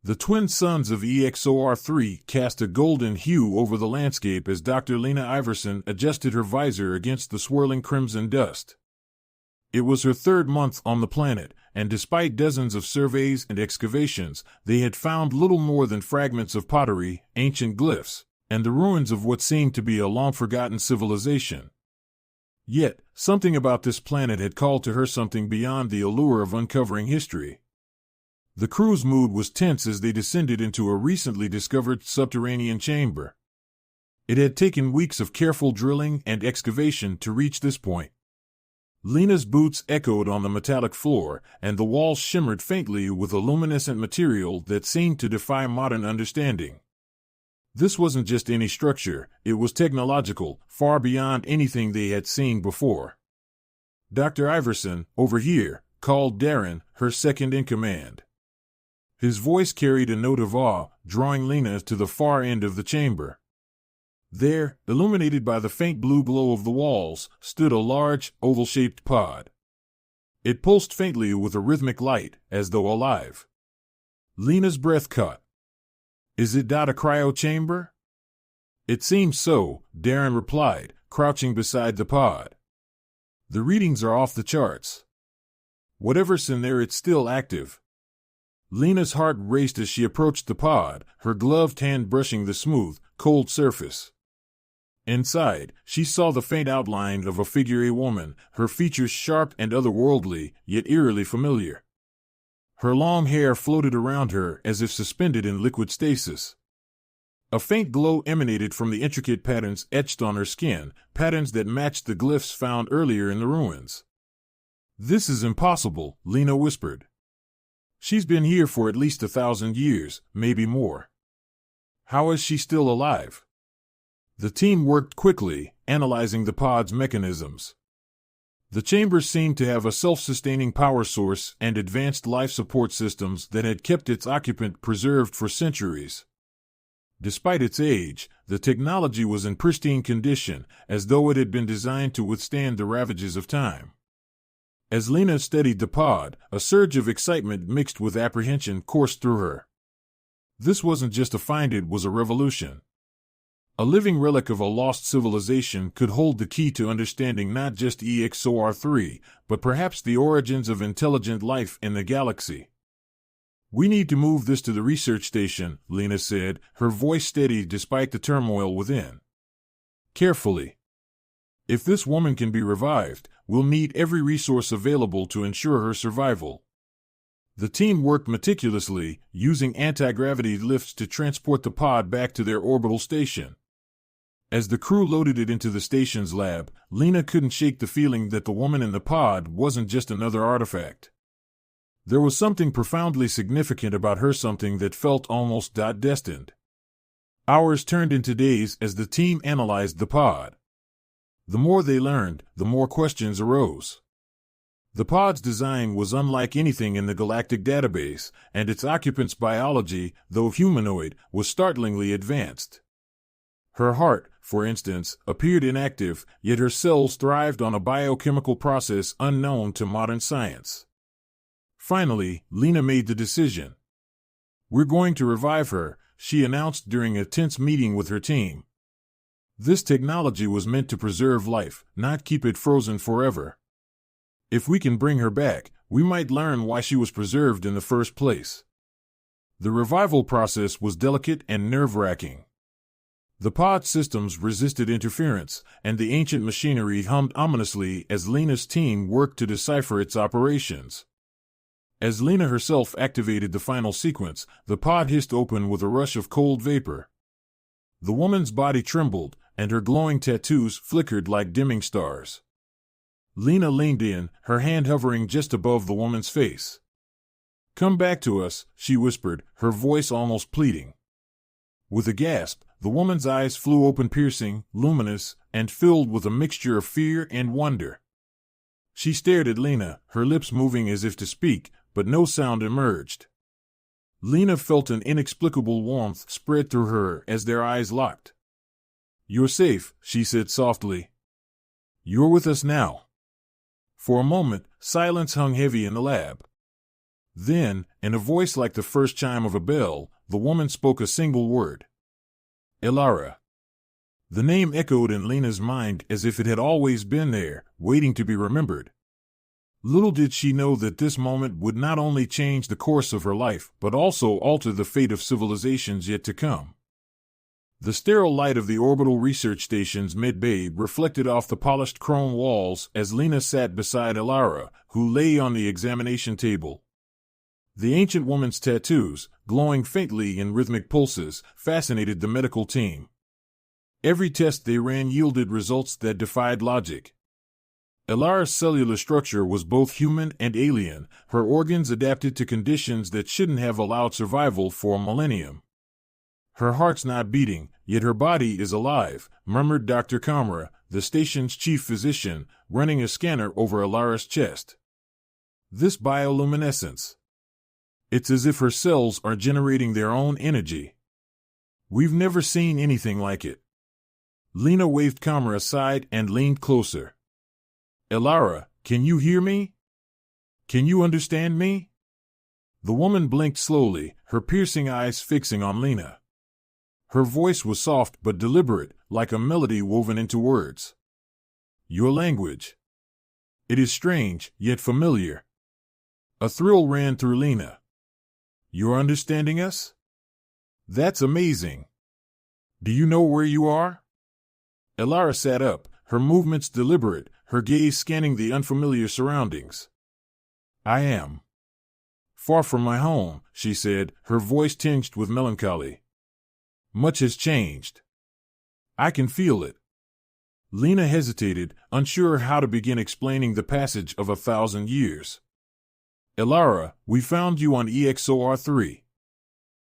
The twin suns of EXOR-3 cast a golden hue over the landscape as Dr. Lena Iverson adjusted her visor against the swirling crimson dust. It was her third month on the planet, and despite dozens of surveys and excavations, they had found little more than fragments of pottery, ancient glyphs, and the ruins of what seemed to be a long-forgotten civilization. Yet, something about this planet had called to her something beyond the allure of uncovering history. The crew's mood was tense as they descended into a recently discovered subterranean chamber. It had taken weeks of careful drilling and excavation to reach this point. Lena's boots echoed on the metallic floor, and the walls shimmered faintly with a luminescent material that seemed to defy modern understanding. This wasn't just any structure, it was technological, far beyond anything they had seen before. Dr. Iverson, over here, called Darren, her second-in-command. His voice carried a note of awe, drawing Lena to the far end of the chamber. There, illuminated by the faint blue glow of the walls, stood a large, oval-shaped pod. It pulsed faintly with a rhythmic light, as though alive. Lena's breath caught. "Is it a cryo chamber?" "It seems so," Darren replied, crouching beside the pod. "The readings are off the charts. Whatever's in there, it's still active." Lena's heart raced as she approached the pod, her gloved hand brushing the smooth, cold surface. Inside, she saw the faint outline of a figure, a woman, her features sharp and otherworldly, yet eerily familiar. Her long hair floated around her as if suspended in liquid stasis. A faint glow emanated from the intricate patterns etched on her skin, patterns that matched the glyphs found earlier in the ruins. "This is impossible," Lena whispered. "She's been here for at least 1,000 years, maybe more. How is she still alive?" The team worked quickly, analyzing the pod's mechanisms. The chamber seemed to have a self-sustaining power source and advanced life support systems that had kept its occupant preserved for centuries. Despite its age, the technology was in pristine condition, as though it had been designed to withstand the ravages of time. As Lena studied the pod, a surge of excitement mixed with apprehension coursed through her. This wasn't just a find, it was a revolution. A living relic of a lost civilization could hold the key to understanding not just EXOR-3, but perhaps the origins of intelligent life in the galaxy. "We need to move this to the research station," Lena said, her voice steady despite the turmoil within. "Carefully. If this woman can be revived, we'll need every resource available to ensure her survival." The team worked meticulously, using anti-gravity lifts to transport the pod back to their orbital station. As the crew loaded it into the station's lab, Lena couldn't shake the feeling that the woman in the pod wasn't just another artifact. There was something profoundly significant about her, something that felt almost destined. Hours turned into days as the team analyzed the pod. The more they learned, the more questions arose. The pod's design was unlike anything in the galactic database, and its occupant's biology, though humanoid, was startlingly advanced. Her heart, for instance, appeared inactive, yet her cells thrived on a biochemical process unknown to modern science. Finally, Lena made the decision. "We're going to revive her," she announced during a tense meeting with her team. This technology was meant to preserve life, not keep it frozen forever. If we can bring her back, we might learn why she was preserved in the first place. The revival process was delicate and nerve-wracking. The pod systems resisted interference, and the ancient machinery hummed ominously as Lena's team worked to decipher its operations. As Lena herself activated the final sequence, the pod hissed open with a rush of cold vapor. The woman's body trembled, and her glowing tattoos flickered like dimming stars. Lena leaned in, her hand hovering just above the woman's face. "Come back to us," she whispered, her voice almost pleading. With a gasp, the woman's eyes flew open, piercing, luminous, and filled with a mixture of fear and wonder. She stared at Lena, her lips moving as if to speak, but no sound emerged. Lena felt an inexplicable warmth spread through her as their eyes locked. "You're safe," she said softly. "You're with us now." For a moment, silence hung heavy in the lab. Then, in a voice like the first chime of a bell, the woman spoke a single word. Elara. The name echoed in Lena's mind as if it had always been there, waiting to be remembered. Little did she know that this moment would not only change the course of her life, but also alter the fate of civilizations yet to come. The sterile light of the orbital research station's mid-bay reflected off the polished chrome walls as Lena sat beside Elara, who lay on the examination table. The ancient woman's tattoos, glowing faintly in rhythmic pulses, fascinated the medical team. Every test they ran yielded results that defied logic. Elara's cellular structure was both human and alien, her organs adapted to conditions that shouldn't have allowed survival for a millennium. Her heart's not beating, yet her body is alive, murmured Dr. Kamara, the station's chief physician, running a scanner over Elara's chest. This bioluminescence. It's as if her cells are generating their own energy. We've never seen anything like it. Lena waved Kamara aside and leaned closer. Elara, can you hear me? Can you understand me? The woman blinked slowly, her piercing eyes fixing on Lena. Her voice was soft but deliberate, like a melody woven into words. Your language. It is strange, yet familiar. A thrill ran through Lena. You're understanding us? That's amazing. Do you know where you are? Elara sat up, her movements deliberate, her gaze scanning the unfamiliar surroundings. I am far from my home, she said, her voice tinged with melancholy. Much has changed. I can feel it. Lena hesitated, unsure how to begin explaining the passage of 1,000 years. Elara, we found you on EXOR-3.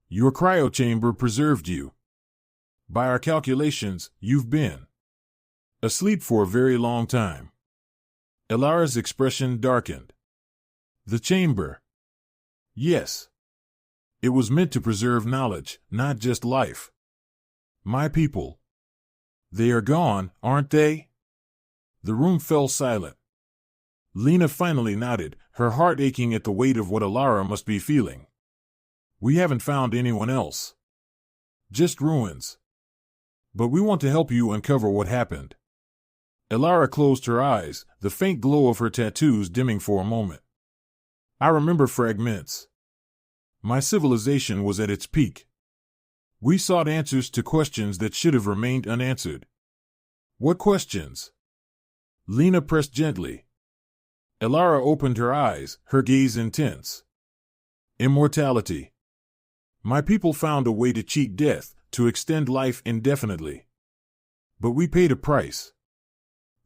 Your cryochamber preserved you. By our calculations, you've been asleep for a very long time. Elara's expression darkened. The chamber. Yes. It was meant to preserve knowledge, not just life. My people. They are gone, aren't they? The room fell silent. Lena finally nodded, her heart aching at the weight of what Elara must be feeling. We haven't found anyone else. Just ruins. But we want to help you uncover what happened. Elara closed her eyes, the faint glow of her tattoos dimming for a moment. I remember fragments. My civilization was at its peak. We sought answers to questions that should have remained unanswered. What questions? Lena pressed gently. Elara opened her eyes, her gaze intense. Immortality. My people found a way to cheat death, to extend life indefinitely. But we paid a price.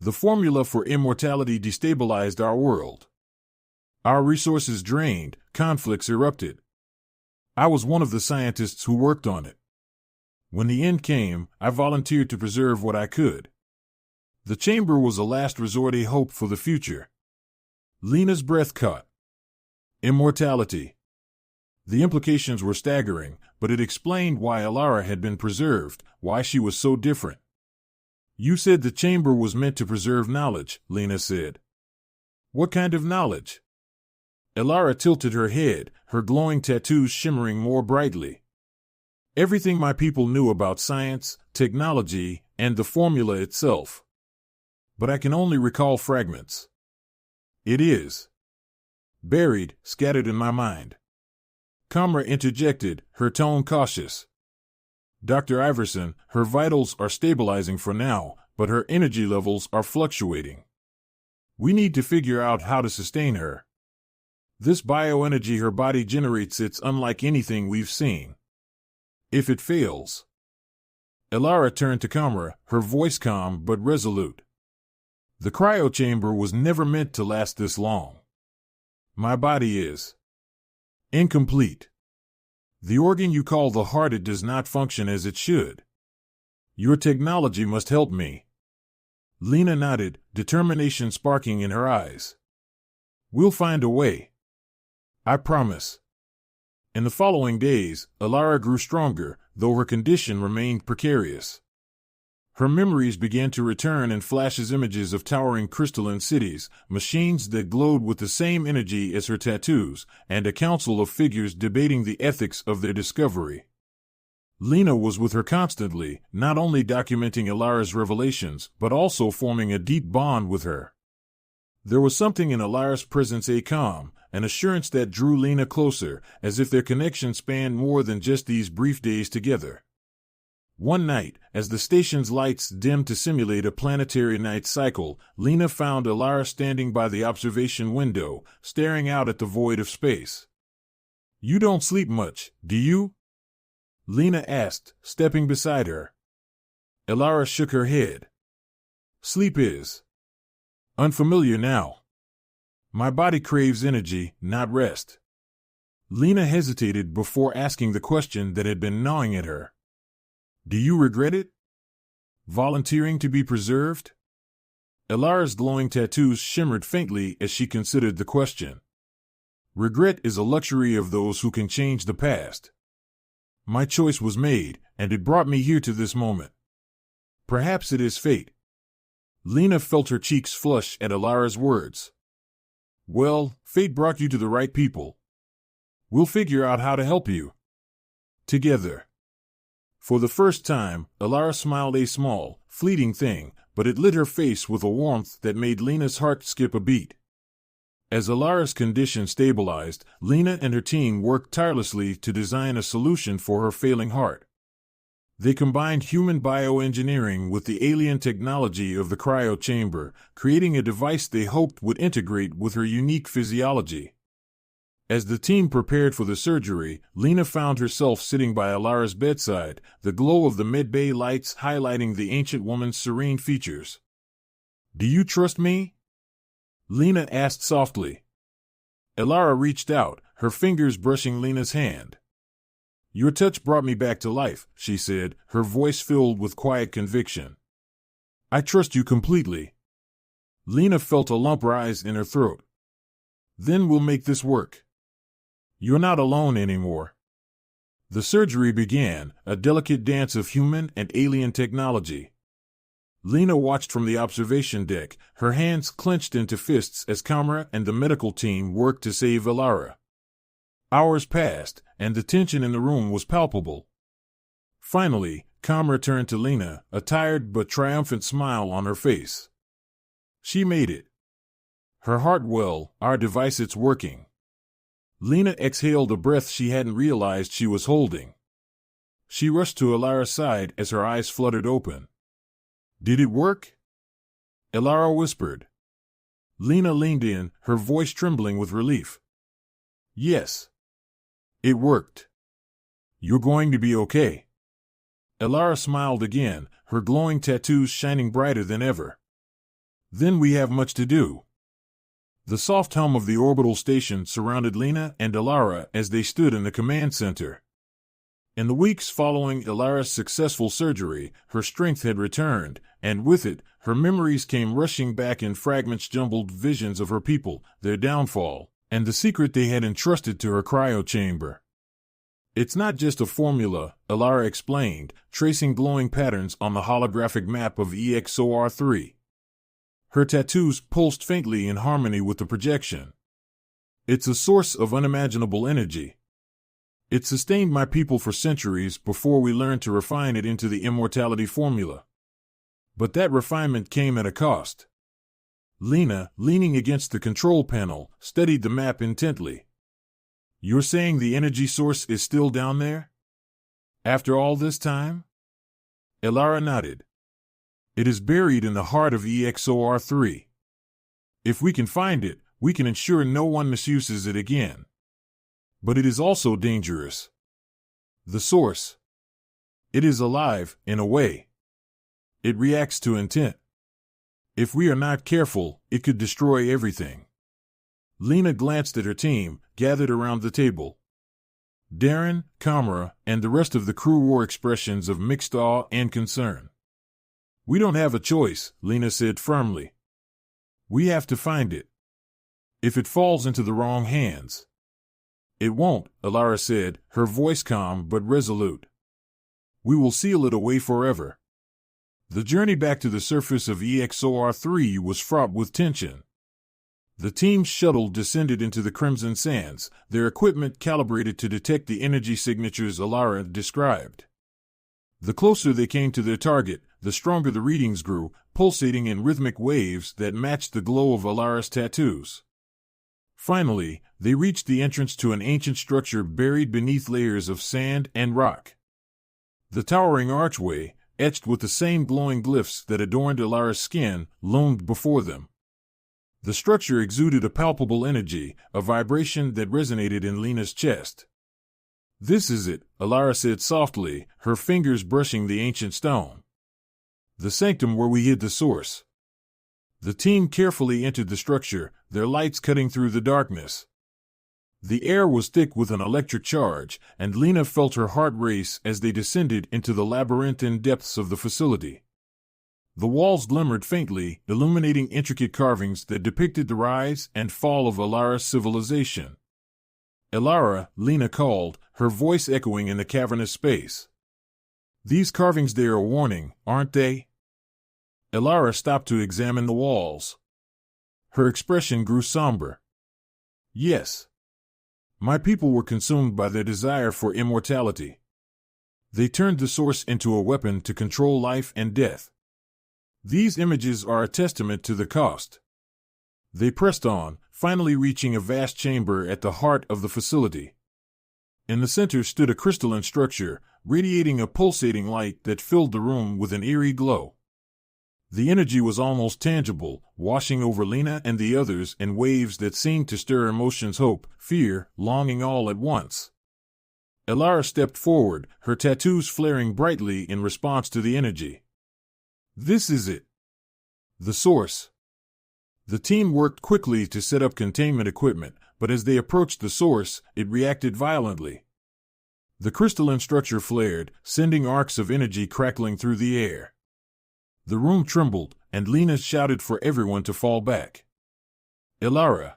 The formula for immortality destabilized our world. Our resources drained, conflicts erupted. I was one of the scientists who worked on it. When the end came, I volunteered to preserve what I could. The chamber was a last resort, a hope for the future. Lena's breath caught. Immortality. The implications were staggering, but it explained why Elara had been preserved, why she was so different. You said the chamber was meant to preserve knowledge, Lena said. What kind of knowledge? Elara tilted her head, her glowing tattoos shimmering more brightly. Everything my people knew about science, technology, and the formula itself. But I can only recall fragments. It is buried, scattered in my mind. Kamara interjected, her tone cautious. Dr. Iverson, her vitals are stabilizing for now, but her energy levels are fluctuating. We need to figure out how to sustain her. This bioenergy her body generates, it's unlike anything we've seen. If it fails. Elara turned to Kamara, her voice calm but resolute. The cryochamber was never meant to last this long. My body is incomplete. The organ you call the heart, it does not function as it should. Your technology must help me. Lena nodded, determination sparking in her eyes. We'll find a way. I promise. In the following days, Elara grew stronger, though her condition remained precarious. Her memories began to return in flashes, images of towering crystalline cities, machines that glowed with the same energy as her tattoos, and a council of figures debating the ethics of their discovery. Lena was with her constantly, not only documenting Elara's revelations, but also forming a deep bond with her. There was something in Elara's presence, a calm, an assurance that drew Lena closer, as if their connection spanned more than just these brief days together. One night, as the station's lights dimmed to simulate a planetary night cycle, Lena found Elara standing by the observation window, staring out at the void of space. "You don't sleep much, do you?" Lena asked, stepping beside her. Elara shook her head. "Sleep is unfamiliar now. My body craves energy, not rest." Lena hesitated before asking the question that had been gnawing at her. "Do you regret it? Volunteering to be preserved?" Elara's glowing tattoos shimmered faintly as she considered the question. "Regret is a luxury of those who can change the past. My choice was made, and it brought me here to this moment. Perhaps it is fate." Lena felt her cheeks flush at Elara's words. "Well, fate brought you to the right people. We'll figure out how to help you. Together." For the first time, Elara smiled, a small, fleeting thing, but it lit her face with a warmth that made Lena's heart skip a beat. As Elara's condition stabilized, Lena and her team worked tirelessly to design a solution for her failing heart. They combined human bioengineering with the alien technology of the cryo chamber, creating a device they hoped would integrate with her unique physiology. As the team prepared for the surgery, Lena found herself sitting by Elara's bedside, the glow of the medbay lights highlighting the ancient woman's serene features. "Do you trust me?" Lena asked softly. Elara reached out, her fingers brushing Lena's hand. "Your touch brought me back to life," she said, her voice filled with quiet conviction. "I trust you completely." Lena felt a lump rise in her throat. "Then we'll make this work. You're not alone anymore." The surgery began, a delicate dance of human and alien technology. Lena watched from the observation deck, her hands clenched into fists as Kamara and the medical team worked to save Elara. Hours passed, and the tension in the room was palpable. Finally, Kamara turned to Lena, a tired but triumphant smile on her face. "She made it. Her heart well, our device, it's working." Lena exhaled a breath she hadn't realized she was holding. She rushed to Elara's side as her eyes fluttered open. "Did it work?" Elara whispered. Lena leaned in, her voice trembling with relief. "Yes. It worked. You're going to be okay." Elara smiled again, her glowing tattoos shining brighter than ever. "Then we have much to do." The soft hum of the orbital station surrounded Lena and Elara as they stood in the command center. In the weeks following Elara's successful surgery, her strength had returned, and with it, her memories came rushing back in fragments, jumbled visions of her people, their downfall, and the secret they had entrusted to her cryo chamber. "It's not just a formula," Elara explained, tracing glowing patterns on the holographic map of EXOR3. Her tattoos pulsed faintly in harmony with the projection. "It's a source of unimaginable energy. It sustained my people for centuries before we learned to refine it into the immortality formula. But that refinement came at a cost." Lena, leaning against the control panel, studied the map intently. "You're saying the energy source is still down there? After all this time?" Elara nodded. "It is buried in the heart of EXOR3. If we can find it, we can ensure no one misuses it again. But it is also dangerous. The source. It is alive, in a way. It reacts to intent. If we are not careful, it could destroy everything." Lena glanced at her team, gathered around the table. Darren, Kamara, and the rest of the crew wore expressions of mixed awe and concern. "We don't have a choice," Lena said firmly. "We have to find it. If it falls into the wrong hands." "It won't," Elara said, her voice calm but resolute. "We will seal it away forever." The journey back to the surface of EXOR-3 was fraught with tension. The team's shuttle descended into the Crimson Sands, their equipment calibrated to detect the energy signatures Alara described. The closer they came to their target, the stronger the readings grew, pulsating in rhythmic waves that matched the glow of Alara's tattoos. Finally, they reached the entrance to an ancient structure buried beneath layers of sand and rock. The towering archway, etched with the same glowing glyphs that adorned Alara's skin, loomed before them. The structure exuded a palpable energy, a vibration that resonated in Lena's chest. "This is it," Alara said softly, her fingers brushing the ancient stone. "The sanctum where we hid the source." The team carefully entered the structure, their lights cutting through the darkness. The air was thick with an electric charge, and Lena felt her heart race as they descended into the labyrinthine depths of the facility. The walls glimmered faintly, illuminating intricate carvings that depicted the rise and fall of Alara's civilization. "Alara," Lena called, her voice echoing in the cavernous space. "These carvings, they are a warning, aren't they?" Alara stopped to examine the walls. Her expression grew somber. "Yes. My people were consumed by their desire for immortality. They turned the source into a weapon to control life and death. These images are a testament to the cost." They pressed on, finally reaching a vast chamber at the heart of the facility. In the center stood a crystalline structure, radiating a pulsating light that filled the room with an eerie glow. The energy was almost tangible, washing over Lena and the others in waves that seemed to stir emotions: hope, fear, longing all at once. Alara stepped forward, her tattoos flaring brightly in response to the energy. "This is it. The source." The team worked quickly to set up containment equipment, but as they approached the source, it reacted violently. The crystalline structure flared, sending arcs of energy crackling through the air. The room trembled, and Lena shouted for everyone to fall back. "Alara!"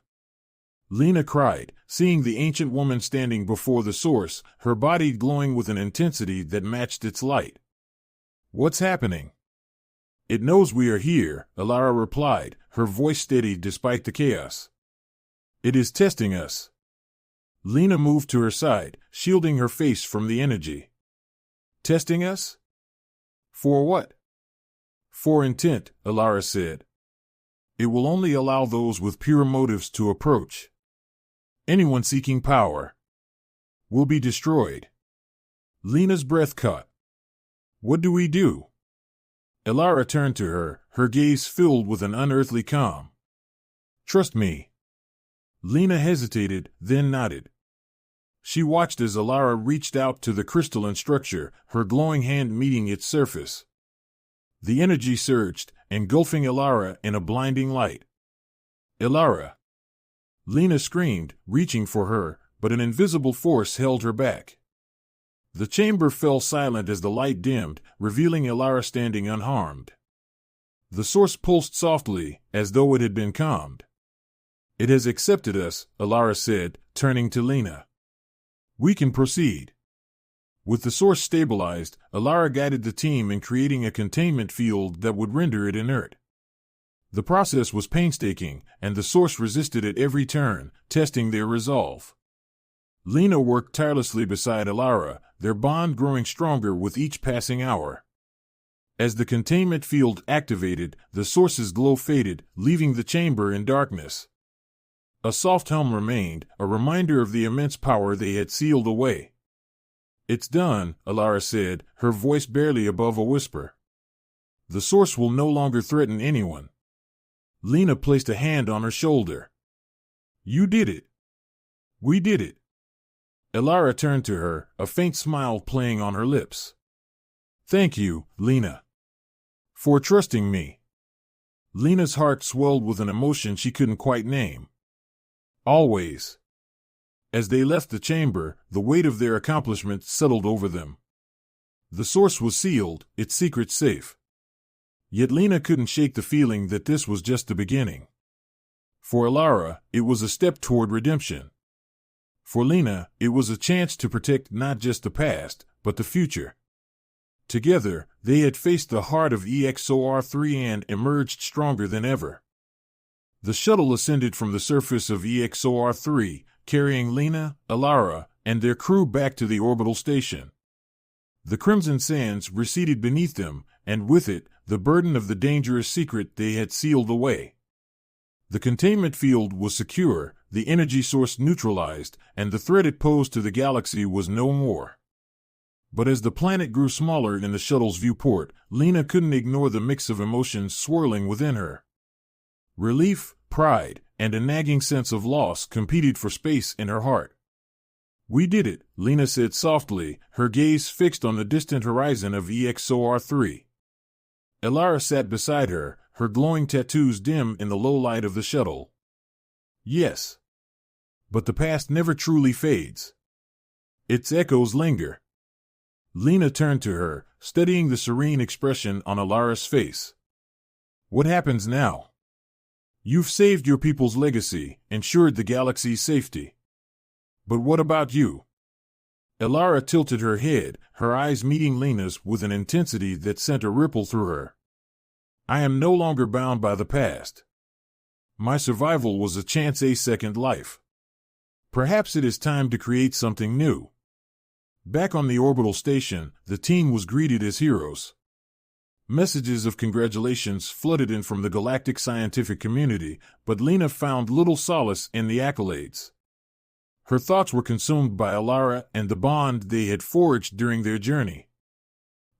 Lena cried, seeing the ancient woman standing before the source, her body glowing with an intensity that matched its light. "What's happening?" "It knows we are here," Alara replied, her voice steady despite the chaos. "It is testing us." Lena moved to her side, shielding her face from the energy. "Testing us? For what?" "For intent," Alara said. "It will only allow those with pure motives to approach. Anyone seeking power will be destroyed." Lena's breath caught. "What do we do?" Alara turned to her, her gaze filled with an unearthly calm. "Trust me." Lena hesitated, then nodded. She watched as Alara reached out to the crystalline structure, her glowing hand meeting its surface. The energy surged, engulfing Alara in a blinding light. "Alara!" Lena screamed, reaching for her, but an invisible force held her back. The chamber fell silent as the light dimmed, revealing Alara standing unharmed. The source pulsed softly, as though it had been calmed. "It has accepted us," Alara said, turning to Lena. "We can proceed." With the source stabilized, Alara guided the team in creating a containment field that would render it inert. The process was painstaking, and the source resisted at every turn, testing their resolve. Lena worked tirelessly beside Alara, their bond growing stronger with each passing hour. As the containment field activated, the source's glow faded, leaving the chamber in darkness. A soft hum remained, a reminder of the immense power they had sealed away. "It's done," Alara said, her voice barely above a whisper. "The source will no longer threaten anyone." Lena placed a hand on her shoulder. "You did it. We did it." Alara turned to her, a faint smile playing on her lips. "Thank you, Lena, for trusting me." Lena's heart swelled with an emotion she couldn't quite name. "Always." As they left the chamber, the weight of their accomplishment settled over them. The source was sealed, its secret safe. Yet Lena couldn't shake the feeling that this was just the beginning. For Alara, it was a step toward redemption. For Lena, it was a chance to protect not just the past, but the future. Together, they had faced the heart of EXOR-3 and emerged stronger than ever. The shuttle ascended from the surface of EXOR-3, carrying Lena, Alara, and their crew back to the orbital station. The crimson sands receded beneath them, and with it, the burden of the dangerous secret they had sealed away. The containment field was secure, the energy source neutralized, and the threat it posed to the galaxy was no more. But as the planet grew smaller in the shuttle's viewport, Lena couldn't ignore the mix of emotions swirling within her. Relief, pride, and a nagging sense of loss competed for space in her heart. "We did it," Lena said softly, her gaze fixed on the distant horizon of EXOR-3. Alara sat beside her, her glowing tattoos dim in the low light of the shuttle. "Yes. But the past never truly fades. Its echoes linger." Lena turned to her, studying the serene expression on Alara's face. "What happens now? You've saved your people's legacy, ensured the galaxy's safety. But what about you?" Alara tilted her head, her eyes meeting Lena's with an intensity that sent a ripple through her. "I am no longer bound by the past. My survival was a chance a second life. Perhaps it is time to create something new." Back on the orbital station, the team was greeted as heroes. Messages of congratulations flooded in from the galactic scientific community, but Lena found little solace in the accolades. Her thoughts were consumed by Alara and the bond they had forged during their journey.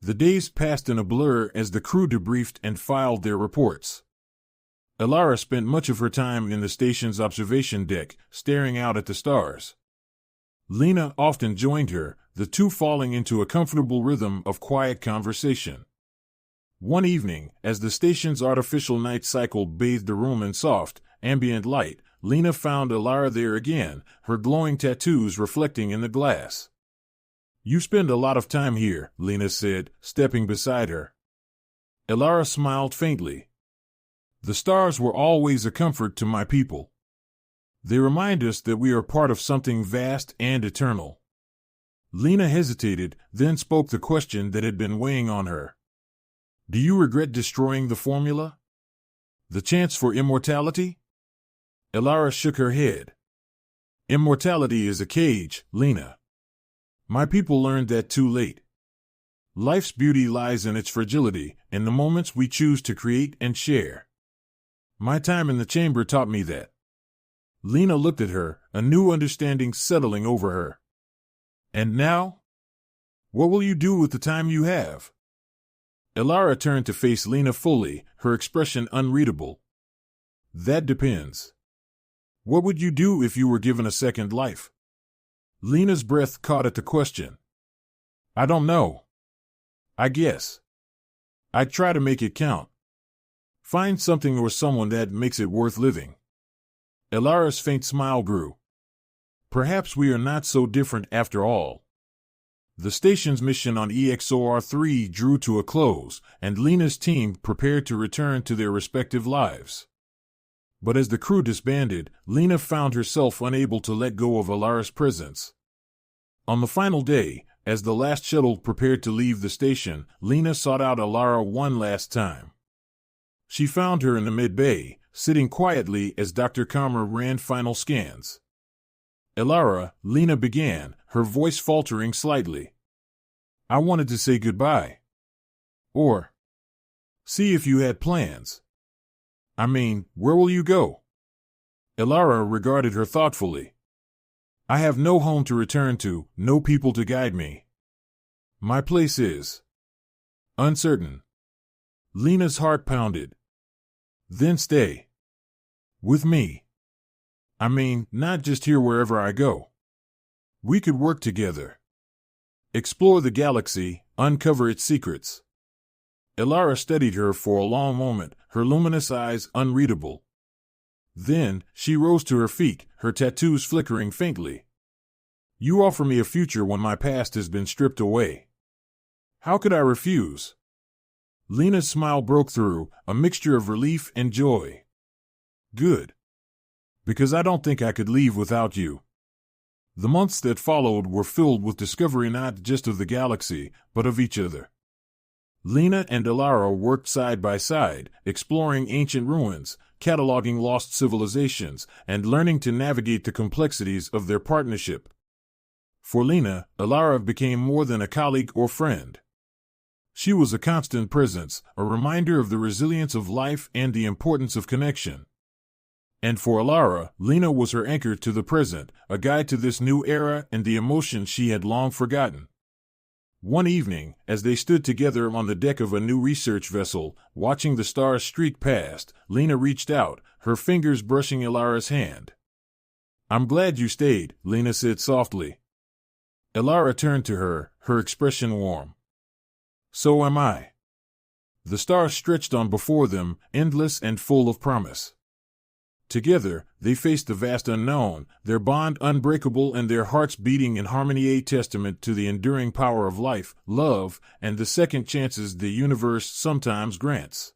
The days passed in a blur as the crew debriefed and filed their reports. Alara spent much of her time in the station's observation deck, staring out at the stars. Lena often joined her, the two falling into a comfortable rhythm of quiet conversation. One evening, as the station's artificial night cycle bathed the room in soft, ambient light, Lena found Alara there again, her glowing tattoos reflecting in the glass. "You spend a lot of time here," Lena said, stepping beside her. Alara smiled faintly. "The stars were always a comfort to my people. They remind us that we are part of something vast and eternal." Lena hesitated, then spoke the question that had been weighing on her. "Do you regret destroying the formula? The chance for immortality?" Alara shook her head. "Immortality is a cage, Lena. My people learned that too late. Life's beauty lies in its fragility, in the moments we choose to create and share. My time in the chamber taught me that." Lena looked at her, a new understanding settling over her. "And now? What will you do with the time you have?" Alara turned to face Lena fully, her expression unreadable. "That depends. What would you do if you were given a second life?" Lena's breath caught at the question. "I don't know. I guess I'd try to make it count. Find something or someone that makes it worth living." Alara's faint smile grew. "Perhaps we are not so different after all." The station's mission on EXOR-3 drew to a close, and Lena's team prepared to return to their respective lives. But as the crew disbanded, Lena found herself unable to let go of Alara's presence. On the final day, as the last shuttle prepared to leave the station, Lena sought out Alara one last time. She found her in the mid-bay, sitting quietly as Dr. Kammer ran final scans. "Alara," Lena began, her voice faltering slightly. "I wanted to say goodbye. Or see if you had plans. I mean, where will you go?" Alara regarded her thoughtfully. "I have no home to return to, no people to guide me. My place is uncertain." Lena's heart pounded. "Then stay. With me. I mean, not just here wherever I go. We could work together. Explore the galaxy, uncover its secrets." Alara studied her for a long moment, her luminous eyes unreadable. Then, she rose to her feet, her tattoos flickering faintly. "You offer me a future when my past has been stripped away. How could I refuse?" Lena's smile broke through, a mixture of relief and joy. "Good. Because I don't think I could leave without you." The months that followed were filled with discovery not just of the galaxy, but of each other. Lena and Alara worked side by side, exploring ancient ruins, cataloging lost civilizations, and learning to navigate the complexities of their partnership. For Lena, Alara became more than a colleague or friend. She was a constant presence, a reminder of the resilience of life and the importance of connection. And for Alara, Lena was her anchor to the present, a guide to this new era and the emotions she had long forgotten. One evening, as they stood together on the deck of a new research vessel, watching the stars streak past, Lena reached out, her fingers brushing Alara's hand. "I'm glad you stayed," Lena said softly. Alara turned to her, her expression warm. "So am I." The stars stretched on before them, endless and full of promise. Together, they faced the vast unknown, their bond unbreakable and their hearts beating in harmony, a testament to the enduring power of life, love, and the second chances the universe sometimes grants.